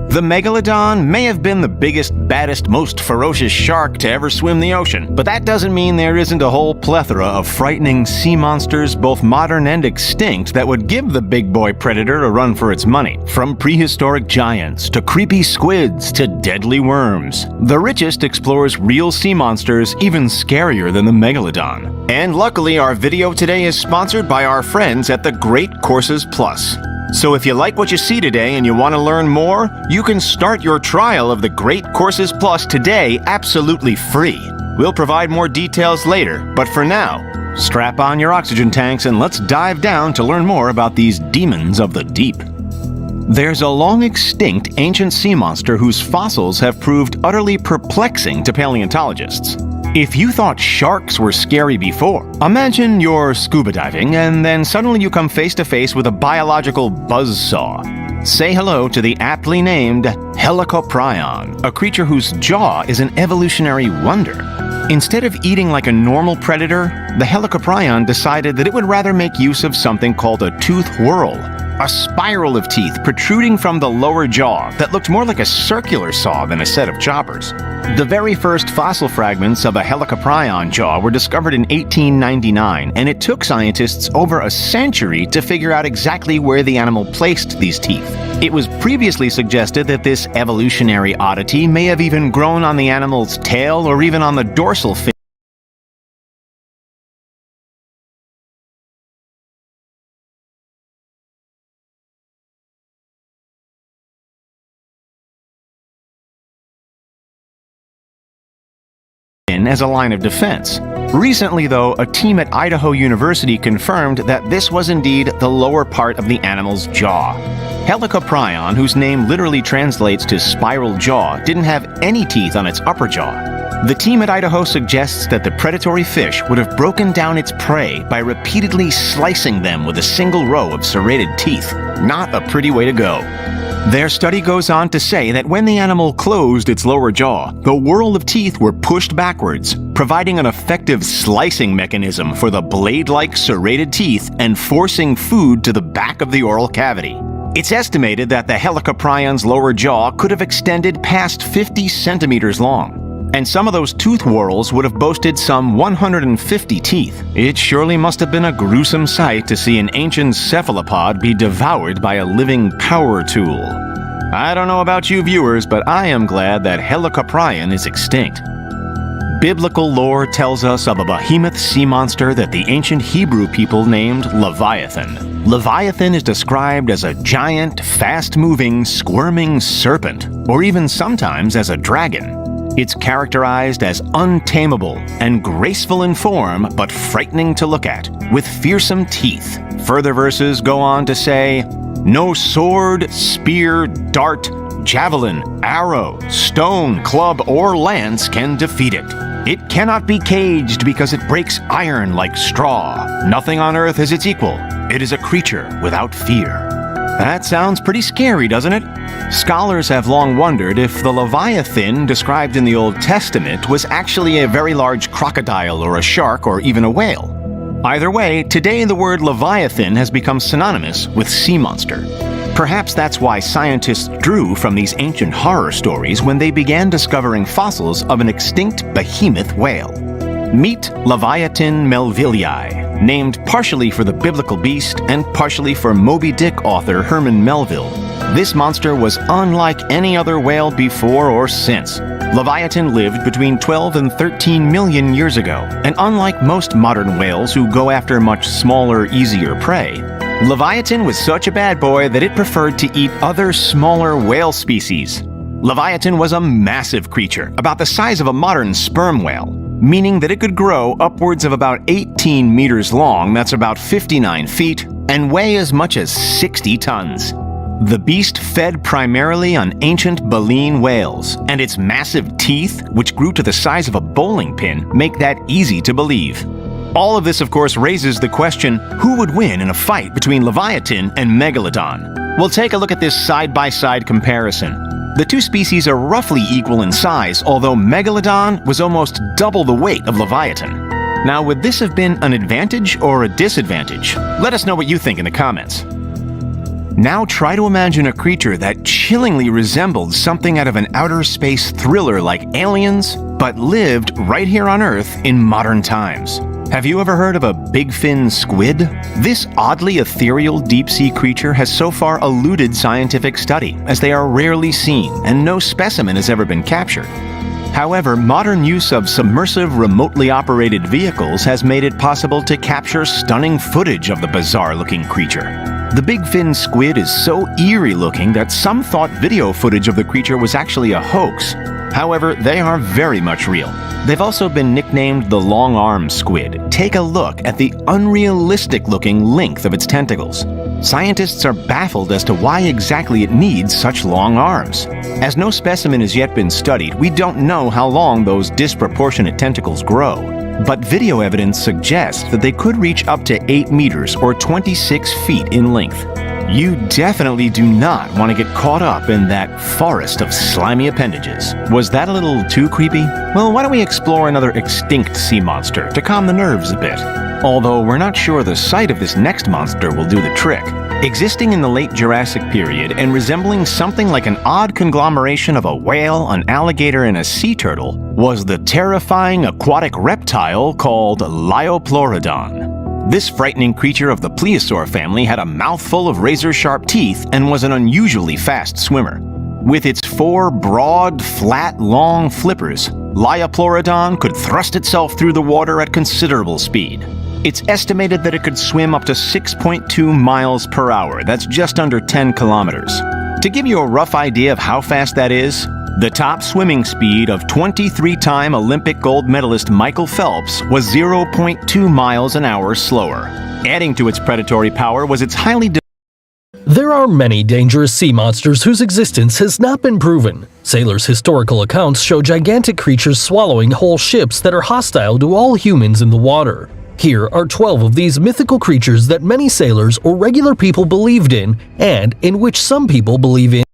The megalodon may have been the biggest, baddest, most ferocious shark to ever swim the ocean, but that doesn't mean there isn't a whole plethora of frightening sea monsters, both modern and extinct, that would give the big boy predator a run for its money. From prehistoric giants, to creepy squids, to deadly worms. The Richest explores real sea monsters even scarier than the megalodon. And luckily, our video today is sponsored by our friends at the Great Courses Plus. So if you like what you see today and you want to learn more, you can start your trial of the Great Courses Plus today absolutely free. We'll provide more details later, but for now, strap on your oxygen tanks and let's dive down to learn more about these demons of the deep. There's a long-extinct ancient sea monster whose fossils have proved utterly perplexing to paleontologists. If you thought sharks were scary before, imagine you're scuba diving and then suddenly you come face to face with a biological buzzsaw. Say hello to the aptly named helicoprion, a creature whose jaw is an evolutionary wonder. Instead of eating like a normal predator, the helicoprion decided that it would rather make use of something called a tooth whorl, a spiral of teeth protruding from the lower jaw that looked more like a circular saw than a set of choppers. The very first fossil fragments of a helicoprion jaw were discovered in 1899, and it took scientists over a century to figure out exactly where the animal placed these teeth. It was previously suggested that this evolutionary oddity may have even grown on the animal's tail or even on the dorsal fin. As a line of defense. Recently, though, a team at Idaho University confirmed that this was indeed the lower part of the animal's jaw. Helicoprion, whose name literally translates to spiral jaw, didn't have any teeth on its upper jaw. The team at Idaho suggests that the predatory fish would have broken down its prey by repeatedly slicing them with a single row of serrated teeth. Not a pretty way to go. Their study goes on to say that when the animal closed its lower jaw, the whorl of teeth were pushed backwards, providing an effective slicing mechanism for the blade-like serrated teeth and forcing food to the back of the oral cavity. It's estimated that the helicoprion's lower jaw could have extended past 50 centimeters long, and some of those tooth whorls would have boasted some 150 teeth. It surely must have been a gruesome sight to see an ancient cephalopod be devoured by a living power tool. I don't know about you viewers, but I am glad that helicoprion is extinct. Biblical lore tells us of a behemoth sea monster that the ancient Hebrew people named Leviathan. Leviathan is described as a giant, fast-moving, squirming serpent, or even sometimes as a dragon. It's characterized as untamable and graceful in form, but frightening to look at, with fearsome teeth. Further verses go on to say, "No sword, spear, dart, javelin, arrow, stone, club, or lance can defeat it. It cannot be caged because it breaks iron like straw. Nothing on earth is its equal. It is a creature without fear." That sounds pretty scary, doesn't it? Scholars have long wondered if the Leviathan described in the Old Testament was actually a very large crocodile or a shark or even a whale. Either way, today the word Leviathan has become synonymous with sea monster. Perhaps that's why scientists drew from these ancient horror stories when they began discovering fossils of an extinct behemoth whale. Meet Leviathan melvillei, named partially for the biblical beast and partially for Moby Dick author Herman Melville. This monster was unlike any other whale before or since. Leviathan lived between 12 and 13 million years ago, and unlike most modern whales who go after much smaller, easier prey, Leviathan was such a bad boy that it preferred to eat other smaller whale species. Leviathan was a massive creature, about the size of a modern sperm whale, meaning that it could grow upwards of about 18 meters long, that's about 59 feet, and weigh as much as 60 tons. The beast fed primarily on ancient baleen whales, and its massive teeth, which grew to the size of a bowling pin, make that easy to believe. All of this, of course, raises the question, who would win in a fight between Leviathan and Megalodon? We'll take a look at this side-by-side comparison. The two species are roughly equal in size, although Megalodon was almost double the weight of Leviathan. Now, would this have been an advantage or a disadvantage? Let us know what you think in the comments. Now try to imagine a creature that chillingly resembled something out of an outer space thriller like Aliens, but lived right here on Earth in modern times. Have you ever heard of a big fin squid? This oddly ethereal deep-sea creature has so far eluded scientific study, as they are rarely seen and no specimen has ever been captured. However, modern use of submersive, remotely operated vehicles has made it possible to capture stunning footage of the bizarre-looking creature. The big fin squid is so eerie-looking that some thought video footage of the creature was actually a hoax. However, they are very much real. They've also been nicknamed the long-arm squid. Take a look at the unrealistic-looking length of its tentacles. Scientists are baffled as to why exactly it needs such long arms. As no specimen has yet been studied, we don't know how long those disproportionate tentacles grow. But video evidence suggests that they could reach up to 8 meters or 26 feet in length. You definitely do not want to get caught up in that forest of slimy appendages. Was that a little too creepy? Well, why don't we explore another extinct sea monster to calm the nerves a bit? Although we're not sure the sight of this next monster will do the trick. Existing in the late Jurassic period and resembling something like an odd conglomeration of a whale, an alligator, and a sea turtle, was the terrifying aquatic reptile called Liopleurodon. This frightening creature of the plesiosaur family had a mouthful of razor-sharp teeth and was an unusually fast swimmer. With its 4 broad, flat, long flippers, Liopleurodon could thrust itself through the water at considerable speed. It's estimated that it could swim up to 6.2 miles per hour, that's just under 10 kilometers. To give you a rough idea of how fast that is, the top swimming speed of 23-time Olympic gold medalist Michael Phelps was 0.2 miles an hour slower. Adding to its predatory power was its highly There are many dangerous sea monsters whose existence has not been proven. Sailors' historical accounts show gigantic creatures swallowing whole ships that are hostile to all humans in the water. Here are 12 of these mythical creatures that many sailors or regular people believed in, and in which some people believe in.